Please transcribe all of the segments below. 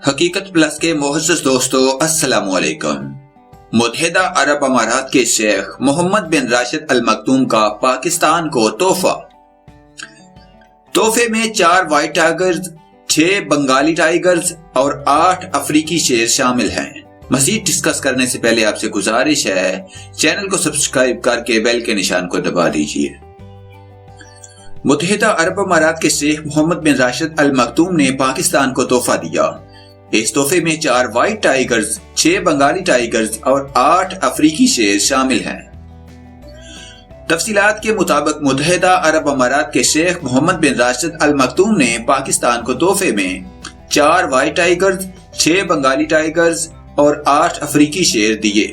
حقیقت پلس کے معزز دوستو السلام علیکم۔ متحدہ عرب امارات کے شیخ محمد بن راشد المکتوم کا پاکستان کو تحفے میں 4 وائٹ ٹائیگرز، 6 بنگالی ٹائیگرز اور 8 افریقی شیر شامل ہیں۔ مزید ڈسکس کرنے سے پہلے آپ سے گزارش ہے چینل کو سبسکرائب کر کے بیل کے نشان کو دبا دیجیے۔ متحدہ عرب امارات کے شیخ محمد بن راشد المکتوم نے پاکستان کو تحفہ دیا۔ اس تحفے میں 4 وائٹ ٹائیگرز، 6 بنگالی ٹائیگرز اور 8 افریقی شیر شامل ہیں۔ تفصیلات کے مطابق متحدہ عرب امارات کے شیخ محمد بن راشد المکتوم نے پاکستان کو تحفے میں 4 وائٹ ٹائیگرز، 6 بنگالی ٹائیگرز اور 8 افریقی شیر دیے،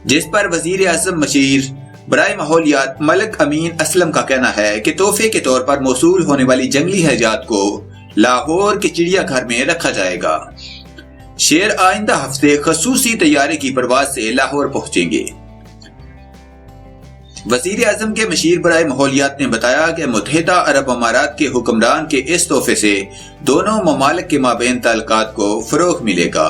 جس پر وزیر اعظم مشیر برائے ماحولیات ملک امین اسلم کا کہنا ہے کہ تحفے کے طور پر موصول ہونے والی جنگلی حیات کو لاہور کے چڑیا گھر میں رکھا جائے گا۔ شیر آئندہ ہفتے خصوصی طیارے کی پرواز سے لاہور پہنچیں گے۔ وزیر اعظم کے مشیر برائے ماحولیات نے بتایا کہ متحدہ عرب امارات کے حکمران کے اس تحفے سے دونوں ممالک کے مابین تعلقات کو فروغ ملے گا۔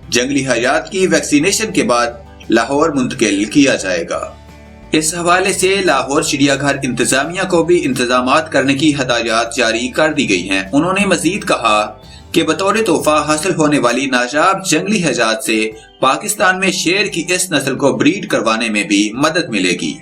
جنگلی حیات کی ویکسینیشن کے بعد لاہور منتقل کیا جائے گا۔ اس حوالے سے لاہور چڑیا گھر انتظامیہ کو بھی انتظامات کرنے کی ہدایات جاری کر دی گئی ہیں۔ انہوں نے مزید کہا کہ بطور تحفہ حاصل ہونے والی نایاب جنگلی حیات سے پاکستان میں شیر کی اس نسل کو بریڈ کروانے میں بھی مدد ملے گی۔